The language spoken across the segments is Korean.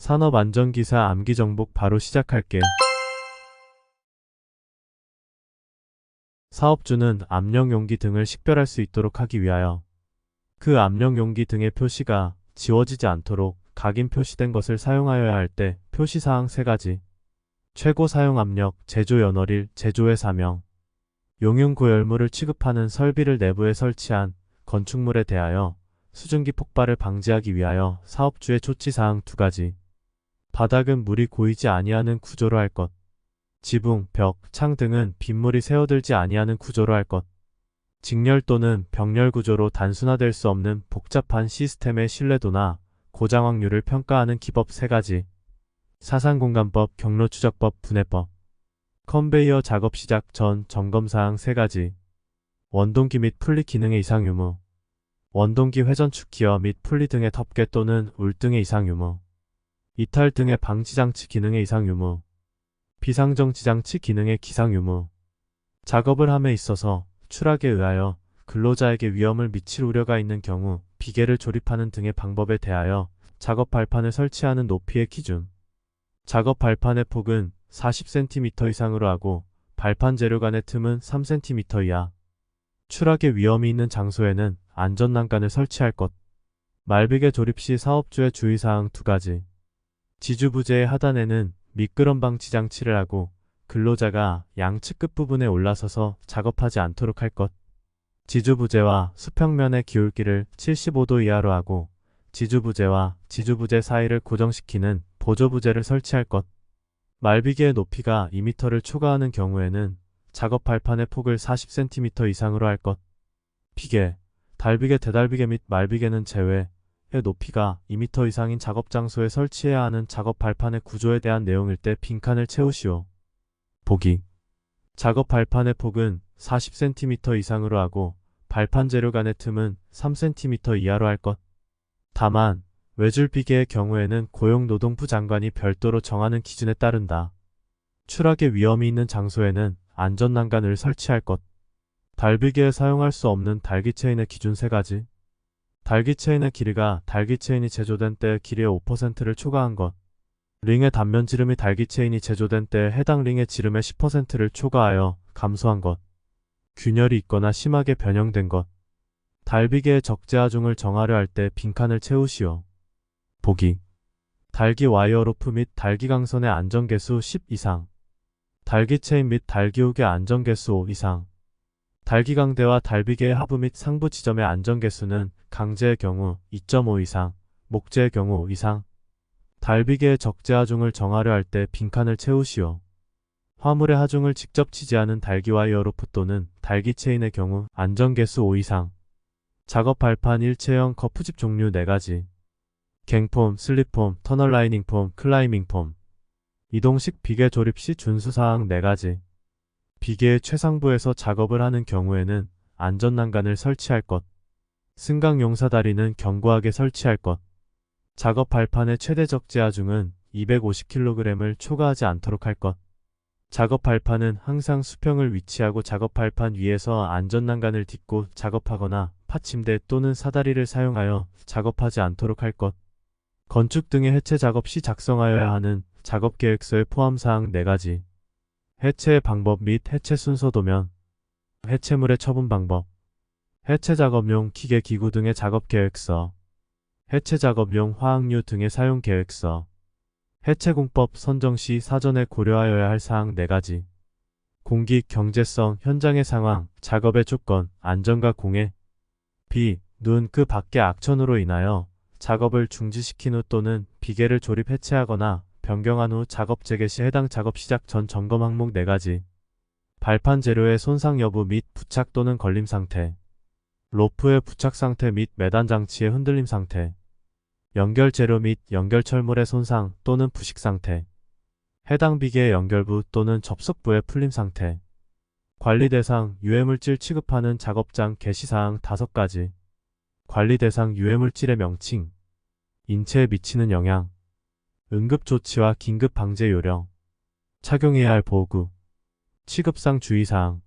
산업안전기사 암기정복 바로 시작할게. 사업주는 압력용기 등을 식별할 수 있도록 하기 위하여 그 압력용기 등의 표시가 지워지지 않도록 각인 표시된 것을 사용하여야 할 때 표시사항 3가지. 최고 사용압력, 제조연월일, 제조회 사명. 용융고열물을 취급하는 설비를 내부에 설치한 건축물에 대하여 수증기 폭발을 방지하기 위하여 사업주의 조치사항 2가지. 바닥은 물이 고이지 아니하는 구조로 할 것. 지붕, 벽, 창 등은 빗물이 새어들지 아니하는 구조로 할 것. 직렬 또는 벽렬 구조로 단순화될 수 없는 복잡한 시스템의 신뢰도나 고장 확률을 평가하는 기법 3가지. 사상공간법, 경로추적법, 분해법. 컨베이어 작업 시작 전 점검사항 3가지. 원동기 및 풀리 기능의 이상 유무. 원동기 회전축 기어 및 풀리 등의 덮개 또는 울 등의 이상 유무. 이탈 등의 방지장치 기능의 이상 유무. 비상정지장치 기능의 기상 유무. 작업을 함에 있어서 추락에 의하여 근로자에게 위험을 미칠 우려가 있는 경우 비계를 조립하는 등의 방법에 대하여 작업 발판을 설치하는 높이의 기준. 작업 발판의 폭은 40cm 이상으로 하고 발판 재료 간의 틈은 3cm 이하. 추락의 위험이 있는 장소에는 안전난간을 설치할 것. 말비계 조립 시 사업주의 주의사항 2가지. 지주부재의 하단에는 미끄럼 방지 장치를 하고 근로자가 양측 끝부분에 올라서서 작업하지 않도록 할 것. 지주부재와 수평면의 기울기를 75도 이하로 하고 지주부재와 지주부재 사이를 고정시키는 보조부재를 설치할 것. 말비계의 높이가 2m를 초과하는 경우에는 작업 발판의 폭을 40cm 이상으로 할 것. 비계, 달비계, 대달비계 및 말비계는 제외. 의 높이가 2m 이상인 작업 장소에 설치해야 하는 작업 발판의 구조에 대한 내용일 때 빈칸을 채우시오. 보기. 작업 발판의 폭은 40cm 이상으로 하고 발판 재료 간의 틈은 3cm 이하로 할 것. 다만 외줄 비계의 경우에는 고용노동부 장관이 별도로 정하는 기준에 따른다. 추락의 위험이 있는 장소에는 안전난간을 설치할 것. 달비계에 사용할 수 없는 달기체인의 기준 3가지. 달기체인의 길이가 달기체인이 제조된 때의 길이의 5%를 초과한 것. 링의 단면 지름이 달기체인이 제조된 때 해당 링의 지름의 10%를 초과하여 감소한 것. 균열이 있거나 심하게 변형된 것. 달비계의 적재하중을 정하려 할 때 빈칸을 채우시오. 보기. 달기 와이어 로프 및 달기 강선의 안전개수 10 이상. 달기체인 및 달기욱의 안전개수 5 이상. 달기강대와 달비계의 하부 및 상부 지점의 안전개수는 강제의 경우 2.5 이상, 목재의 경우 5 이상. 달비계의 적재하중을 정하려 할 때 빈칸을 채우시오. 화물의 하중을 직접 치지하는 달기와이어 로프 또는 달기체인의 경우 안전개수 5 이상. 작업 발판 일체형 거푸집 종류 4가지. 갱폼, 슬립폼, 터널 라이닝 폼, 클라이밍 폼. 이동식 비계 조립 시 준수사항 4가지. 비계의 최상부에서 작업을 하는 경우에는 안전난간을 설치할 것. 승강용사다리는 견고하게 설치할 것. 작업 발판의 최대 적재하중은 250kg을 초과하지 않도록 할 것. 작업 발판은 항상 수평을 위치하고 작업 발판 위에서 안전난간을 딛고 작업하거나 받침대 또는 사다리를 사용하여 작업하지 않도록 할 것. 건축 등의 해체 작업 시 작성하여야 하는 작업계획서의 포함사항 4가지. 해체의 방법 및 해체 순서 도면. 해체물의 처분 방법. 해체 작업용 기계 기구 등의 작업 계획서. 해체 작업용 화학류 등의 사용 계획서. 해체 공법 선정 시 사전에 고려하여야 할 사항 4가지. 공기, 경제성, 현장의 상황, 작업의 조건, 안전과 공해. 비, 눈, 그 밖의 악천후로 인하여 작업을 중지시킨 후 또는 비계를 조립 해체하거나 변경한 후 작업 재개 시 해당 작업 시작 전 점검 항목 4가지. 발판 재료의 손상 여부 및 부착 또는 걸림 상태. 로프의 부착 상태 및 매단 장치의 흔들림 상태. 연결 재료 및 연결 철물의 손상 또는 부식 상태. 해당 비계의 연결부 또는 접속부의 풀림 상태. 관리 대상 유해물질 취급하는 작업장 개시사항 5가지. 관리 대상 유해물질의 명칭. 인체에 미치는 영향. 응급조치와 긴급방제 요령. 착용해야 할 보호구. 취급상 주의사항.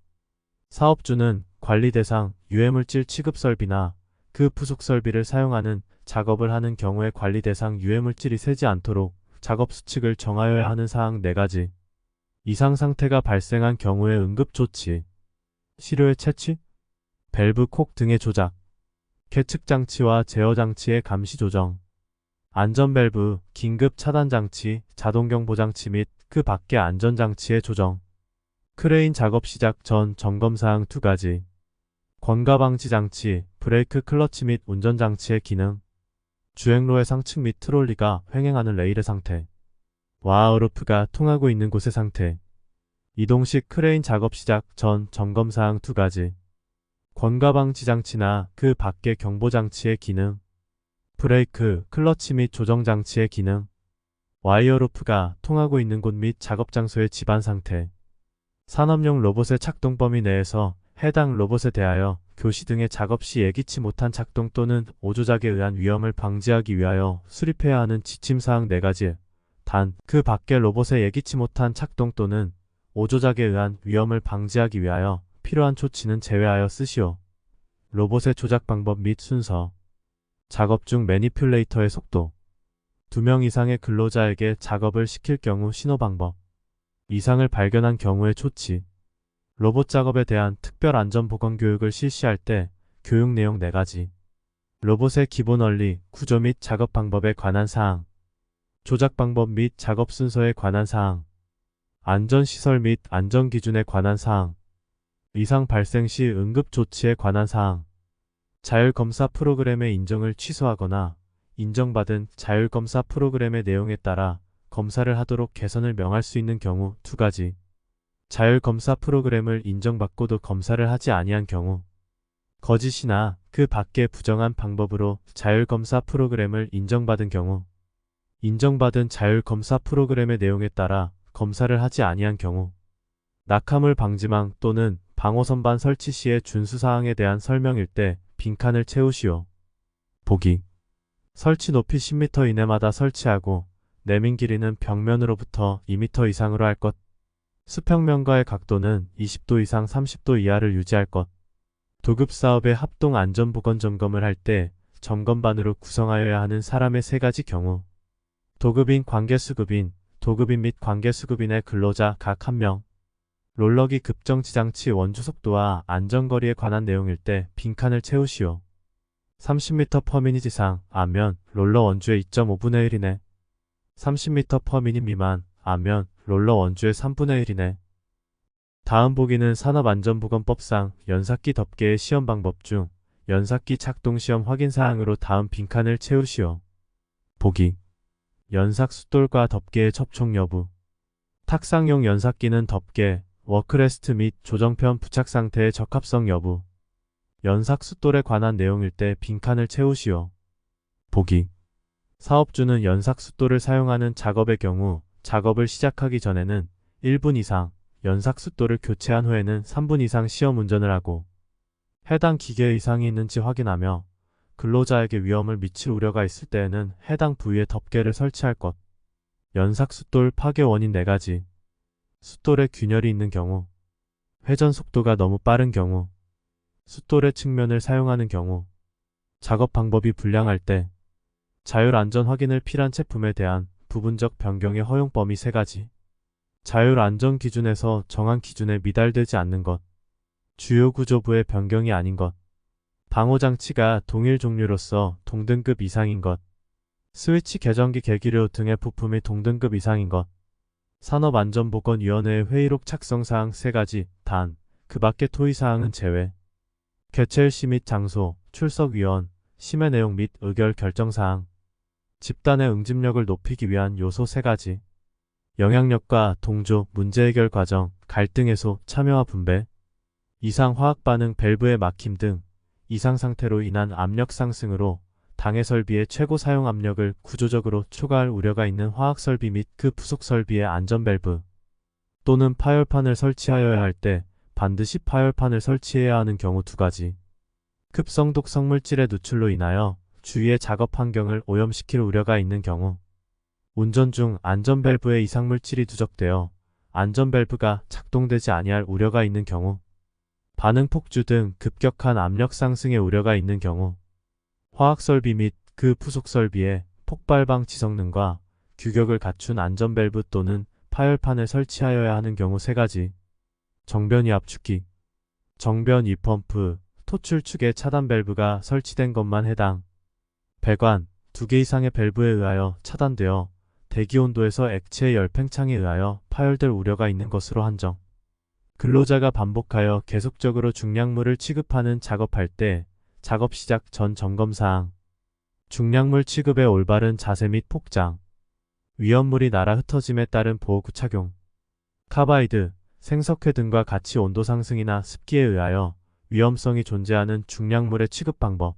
사업주는 관리 대상 유해물질 취급 설비나 그 부속 설비를 사용하는 작업을 하는 경우에 관리 대상 유해물질이 새지 않도록 작업 수칙을 정하여야 하는 사항 4가지. 이상 상태가 발생한 경우의 응급조치, 시료의 채취, 밸브 콕 등의 조작, 계측장치와 제어장치의 감시 조정, 안전밸브, 긴급 차단장치, 자동경보장치 및 그 밖의 안전장치의 조정, 크레인 작업 시작 전 점검사항 2가지, 권가방지장치, 브레이크 클러치 및 운전장치의 기능, 주행로의 상층 및 트롤리가 횡행하는 레일의 상태, 와어루프가 통하고 있는 곳의 상태, 이동식 크레인 작업 시작 전 점검사항 2가지, 권가방지장치나 그 밖의 경보장치의 기능, 브레이크, 클러치 및 조정장치의 기능, 와이어루프가 통하고 있는 곳 및 작업 장소의 집안 상태, 산업용 로봇의 작동 범위 내에서 해당 로봇에 대하여 교시 등의 작업 시 예기치 못한 작동 또는 오조작에 의한 위험을 방지하기 위하여 수립해야 하는 지침사항 4가지. 단, 그 밖의 로봇의 예기치 못한 작동 또는 오조작에 의한 위험을 방지하기 위하여 필요한 조치는 제외하여 쓰시오. 로봇의 조작 방법 및 순서, 작업 중 매니퓰레이터의 속도, 2명 이상의 근로자에게 작업을 시킬 경우 신호 방법, 이상을 발견한 경우의 조치, 로봇 작업에 대한 특별 안전 보건 교육을 실시할 때 교육 내용 4가지, 로봇의 기본 원리, 구조 및 작업 방법에 관한 사항, 조작 방법 및 작업 순서에 관한 사항, 안전시설 및 안전기준에 관한 사항, 이상 발생 시 응급조치에 관한 사항, 자율검사 프로그램의 인정을 취소하거나 인정받은 자율검사 프로그램의 내용에 따라 검사를 하도록 개선을 명할 수 있는 경우 2가지, 자율검사 프로그램을 인정받고도 검사를 하지 아니한 경우, 거짓이나 그 밖의 부정한 방법으로 자율검사 프로그램을 인정받은 경우, 인정받은 자율검사 프로그램의 내용에 따라 검사를 하지 아니한 경우, 낙하물 방지망 또는 방호선반 설치 시의 준수사항에 대한 설명일 때 빈칸을 채우시오. 보기. 설치 높이 10m 이내마다 설치하고 내민 길이는 벽면으로부터 2m 이상으로 할 것. 수평면과의 각도는 20도 이상 30도 이하를 유지할 것. 도급사업의 합동 안전보건 점검을 할 때 점검반으로 구성하여야 하는 사람의 3가지 경우, 도급인, 관계수급인, 도급인 및 관계수급인의 근로자 각 1명, 롤러기 급정지장치 원주 속도와 안전거리에 관한 내용일 때 빈칸을 채우시오. 30m/min 이상, 아면 롤러 원주의 2.5분의 1 이내, 30m/min 미만, 아면 롤러 원주의 3분의 1 이내. 다음 보기는 산업안전보건법상 연삭기 덮개의 시험 방법 중 연삭기 작동 시험 확인 사항으로 다음 빈칸을 채우시오. 보기. 연삭 숫돌과 덮개의 접촉 여부. 탁상용 연삭기는 덮개, 워크레스트 및 조정편 부착 상태의 적합성 여부. 연삭 숫돌에 관한 내용일 때 빈칸을 채우시오. 보기. 사업주는 연삭 숫돌을 사용하는 작업의 경우 작업을 시작하기 전에는 1분 이상, 연삭 숫돌을 교체한 후에는 3분 이상 시험 운전을 하고 해당 기계에 이상이 있는지 확인하며 근로자에게 위험을 미칠 우려가 있을 때에는 해당 부위에 덮개를 설치할 것. 연삭 숫돌 파괴 원인 4가지. 숫돌에 균열이 있는 경우, 회전 속도가 너무 빠른 경우, 숫돌의 측면을 사용하는 경우, 작업 방법이 불량할 때, 자율안전 확인을 필요한 제품에 대한 부분적 변경의 허용 범위 3가지. 자율안전기준에서 정한 기준에 미달되지 않는 것, 주요 구조부의 변경이 아닌 것, 방호장치가 동일 종류로서 동등급 이상인 것, 스위치 개전기 계기류 등의 부품이 동등급 이상인 것, 산업안전보건위원회의 회의록 작성사항 3가지, 단, 그 밖의 토의사항은 제외. 개최일시 및 장소, 출석위원, 심의 내용 및 의결 결정사항, 집단의 응집력을 높이기 위한 요소 3가지, 영향력과 동조, 문제해결 과정, 갈등 해소, 참여와 분배, 이상 화학반응 밸브의 막힘 등 이상 상태로 인한 압력 상승으로 당해 설비의 최고 사용 압력을 구조적으로 초과할 우려가 있는 화학설비 및 그 부속 설비의 안전 밸브 또는 파열판을 설치하여야 할 때 반드시 파열판을 설치해야 하는 경우 2가지. 급성독 성물질의 누출로 인하여 주위의 작업 환경을 오염시킬 우려가 있는 경우, 운전 중 안전 밸브에 이상물질이 누적되어 안전 밸브가 작동되지 아니할 우려가 있는 경우, 반응 폭주 등 급격한 압력 상승의 우려가 있는 경우, 화학설비 및 그 부속 설비의 폭발 방지 성능과 규격을 갖춘 안전 밸브 또는 파열판을 설치하여야 하는 경우 3가지. 정변이 압축기, 정변 이펌프, 토출 축에 차단 밸브가 설치된 것만 해당. 배관, 2개 이상의 밸브에 의하여 차단되어 대기 온도에서 액체의 열팽창에 의하여 파열될 우려가 있는 것으로 한정. 근로자가 반복하여 계속적으로 중량물을 취급하는 작업할 때 작업 시작 전 점검사항. 중량물 취급의 올바른 자세 및 폭장. 위험물이 날아 흩어짐에 따른 보호구 착용. 카바이드, 생석회 등과 같이 온도 상승이나 습기에 의하여 위험성이 존재하는 중량물의 취급 방법.